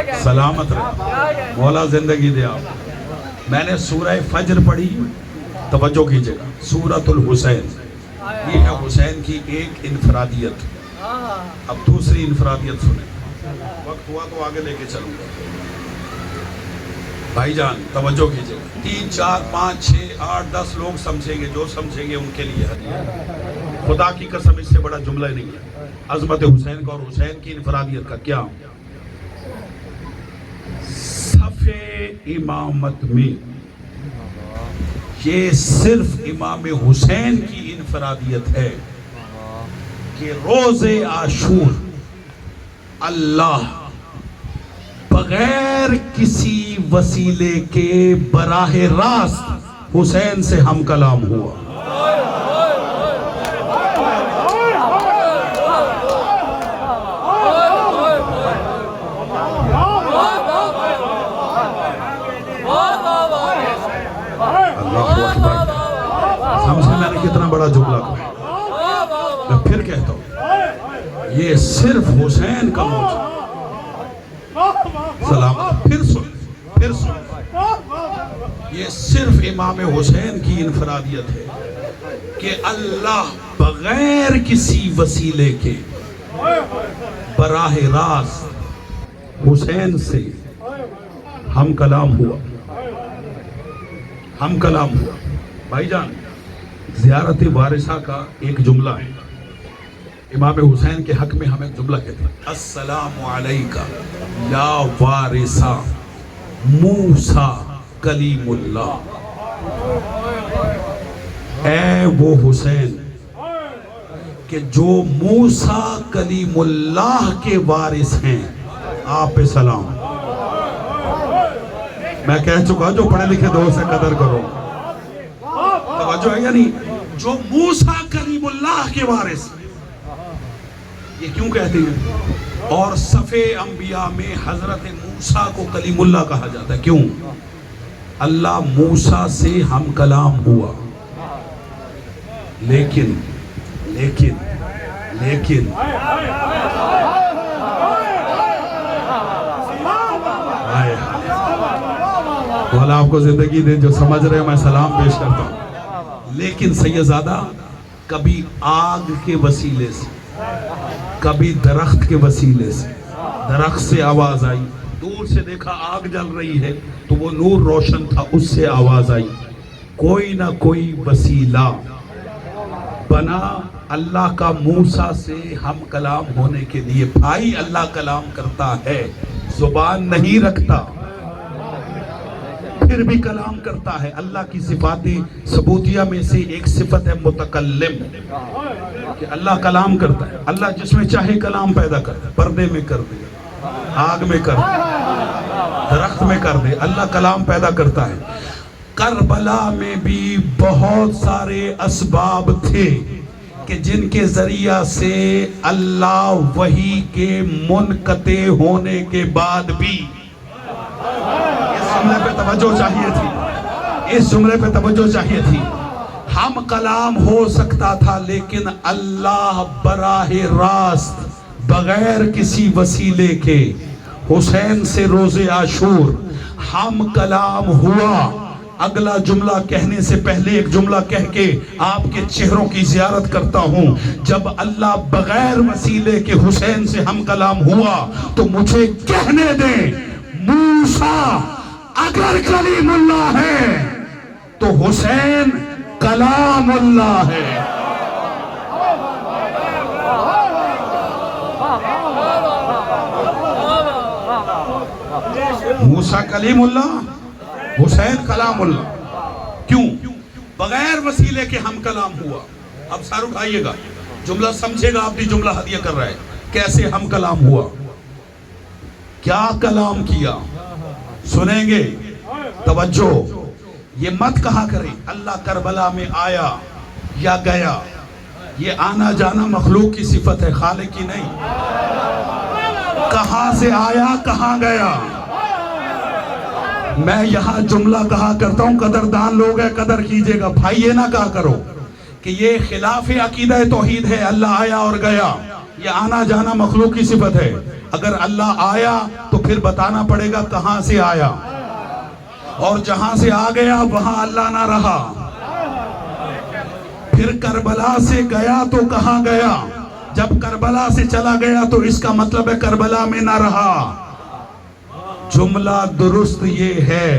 ہے. سلامت رہے. مولا زندگی دے. آپ میں نے سورہ فجر پڑھی، توجہ کیجئے گا. سورۃ الحسین، یہ ہے حسین کی ایک انفرادیت. اب دوسری انفرادیت سنیں. وقت ہوا تو آگے لے کے چلوں گا. بھائی جان توجہ کیجئے گا. 3 4 5 6 8 10 لوگ سمجھیں گے، جو سمجھیں گے ان کے لیے ہدیہ. خدا کی قسم اس سے بڑا جملہ نہیں ہے. عظمت حسین کا اور حسین کی انفرادیت کا کیا صف امامت میں یہ صرف امام حسین کی انفرادیت ہے کہ روز عاشور اللہ بغیر کسی وسیلے کے براہ راست حسین سے ہم کلام ہوا. سمجھے میں نے کتنا بڑا جملہ کہا؟ میں پھر کہتا ہوں یہ صرف حسین کا موجود. سلام. پھر سن یہ صرف امام حسین کی انفرادیت ہے کہ اللہ بغیر کسی وسیلے کے براہ راست حسین سے ہم کلام ہوا. ہم کلام ہوا. بھائی جان زیارت وارثہ کا ایک جملہ ہے. امام حسین کے حق میں ہم ایک جملہ کہتے ہیں السلام علیکہ یا وارثہ موسیٰ کلیم اللہ. اے وہ حسین کہ جو موسیٰ کلیم اللہ کے وارث ہیں آپ پہ سلام. میں کہہ چکا جو پڑھے لکھے دوست سے قدر کرو. توجہ ہے یا نہیں؟ جو موسیٰ کلیم اللہ کے وارث. یہ کیوں کہتے ہیں؟ اور صفِ انبیاء میں حضرت موسیٰ کو کلیم اللہ کہا جاتا ہے. کیوں؟ اللہ موسیٰ سے ہم کلام ہوا. لیکن والا آپ کو زندگی دے جو سمجھ رہے میں سلام پیش کرتا ہوں. لیکن سیدزادہ کبھی آگ کے وسیلے سے کبھی درخت کے وسیلے سے درخت سے آواز آئی. دور سے دیکھا آگ جل رہی ہے تو وہ نور روشن تھا اس سے آواز آئی. کوئی نہ کوئی وسیلہ بنا اللہ کا موسیٰ سے ہم کلام ہونے کے لیے. بھائی اللہ کلام کرتا ہے زبان نہیں رکھتا پھر بھی کلام کرتا ہے. اللہ کی صفات ثبوتیہ میں سے ایک صفت ہے متکلم کہ اللہ کلام کرتا ہے. اللہ جس میں چاہے کلام پیدا کرتا ہے. پردے میں کر دے آگ میں کر دے درخت میں کر دے اللہ کلام پیدا کرتا ہے. کربلا میں بھی بہت سارے اسباب تھے کہ جن کے ذریعہ سے اللہ وحی کے منقطع ہونے کے بعد بھی اس جملے پہ توجہ چاہیے تھی ہم کلام ہو سکتا تھا. لیکن اللہ براہ راست بغیر کسی وسیلے کے حسین سے روز عاشور ہم کلام ہوا. اگلا جملہ کہنے سے پہلے ایک جملہ کہہ کے آپ کے چہروں کی زیارت کرتا ہوں. جب اللہ بغیر وسیلے کے حسین سے ہم کلام ہوا تو مجھے کہنے دیں موسیٰ اگر کلیم اللہ ہے تو حسین کلام اللہ ہے. موسیٰ کلیم اللہ حسین کلام اللہ. کیوں؟ بغیر وسیلے کے ہم کلام ہوا. اب سر اٹھائیے گا جملہ سمجھے گا. آپ بھی جملہ ہدیہ کر رہا ہے کیسے ہم کلام ہوا کیا کلام کیا سنیں گے. توجہ یہ مت کہا کریں اللہ کربلا میں آیا یا گیا. یہ آنا جانا مخلوق کی صفت ہے خالق کی نہیں. کہاں سے آیا کہاں گیا. میں یہاں جملہ کہا کرتا ہوں قدردان لوگ ہیں قدر کیجئے گا. بھائی یہ نہ کہا کرو کہ یہ خلاف عقیدہ توحید ہے اللہ آیا اور گیا. یہ آنا جانا مخلوق کی صفت ہے. اگر اللہ آیا تو پھر بتانا پڑے گا کہاں سے آیا اور جہاں سے آ گیا وہاں اللہ نہ رہا. پھر کربلا سے گیا تو کہاں گیا. جب کربلا سے چلا گیا تو اس کا مطلب ہے کربلا میں نہ رہا. جملہ درست یہ ہے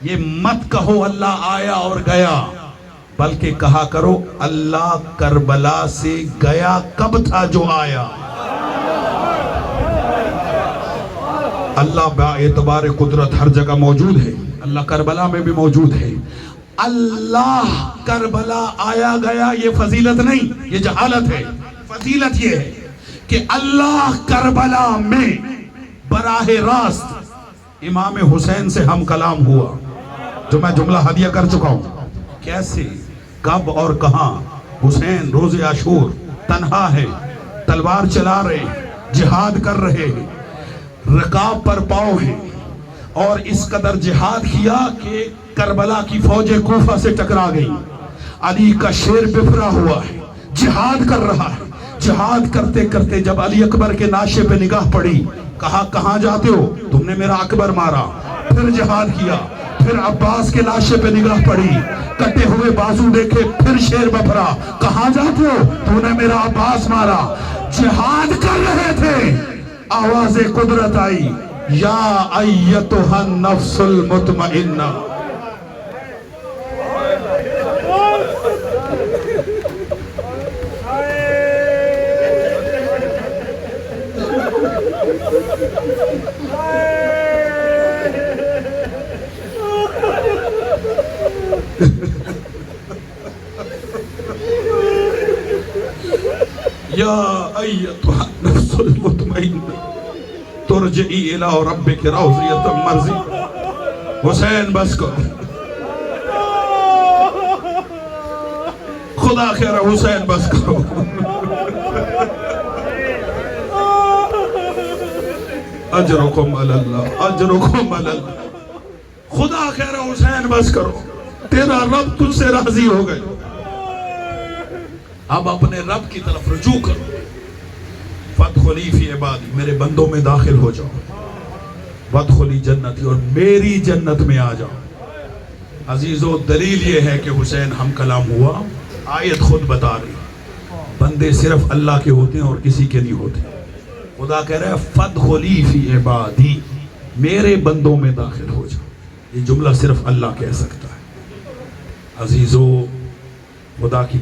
یہ مت کہو اللہ آیا اور گیا بلکہ کہا کرو اللہ کربلا سے گیا کب تھا جو آیا. اللہ با اعتبار قدرت ہر جگہ موجود ہے. اللہ کربلا میں بھی موجود ہے. اللہ کربلا آیا گیا یہ فضیلت نہیں یہ جہالت ہے. فضیلت یہ ہے کہ اللہ کربلا میں براہ راست امام حسین سے ہم کلام ہوا جو میں جملہ ہدیہ کر چکا ہوں. کیسے کب اور کہاں حسین روز عاشور تنہا ہے، تلوار چلا رہے ہیں، جہاد کر رہے ہیں، رکاب پر پاؤں ہیں، اور اس قدر جہاد کیا کہ کربلا کی فوج کوفہ سے ٹکرا گئی. علی کا شیر بفرا ہوا ہے، جہاد کر رہا ہے. جہاد کرتے کرتے جب علی اکبر کے ناشے پہ نگاہ پڑی، کہا کہاں جاتے ہو؟ تم نے میرا اکبر مارا. پھر جہاد کیا. پھر عباس کے لاشے پہ نگاہ پڑی، کٹے ہوئے بازو دیکھے. پھر شیر بفرا، کہاں جاتے ہو؟ تو نے میرا عباس مارا. جہاد کر رہے تھے، آواز قدرت آئی، یا ایتھا النفس المطمئنہ. یا ایتھا النفس المطمئنہ ترجعی الی ربک راضیۃ مرضیہ. حسین بس کرو، خدا خیر ہے، حسین بس کرو. اجرکم علی اللہ، اجرکم علی اللہ. خدا خیر ہے، حسین بس کرو، تیرا رب تجھ سے راضی ہو گئے. اب اپنے رب کی طرف رجوع کرو. فادخلی فی عبادی، میرے بندوں میں داخل ہو جاؤ. وادخلی جنتی، اور میری جنت میں آ جاؤ. عزیزو، دلیل یہ ہے کہ حسین ہم کلام ہوا. آیت خود بتا رہی، بندے صرف اللہ کے ہوتے ہیں اور کسی کے نہیں ہوتے. خدا کہہ رہا ہے فادخلی فی عبادی، میرے بندوں میں داخل ہو جاؤ. یہ جملہ صرف اللہ کہہ سکتا ہے. عزیزو، خدا کی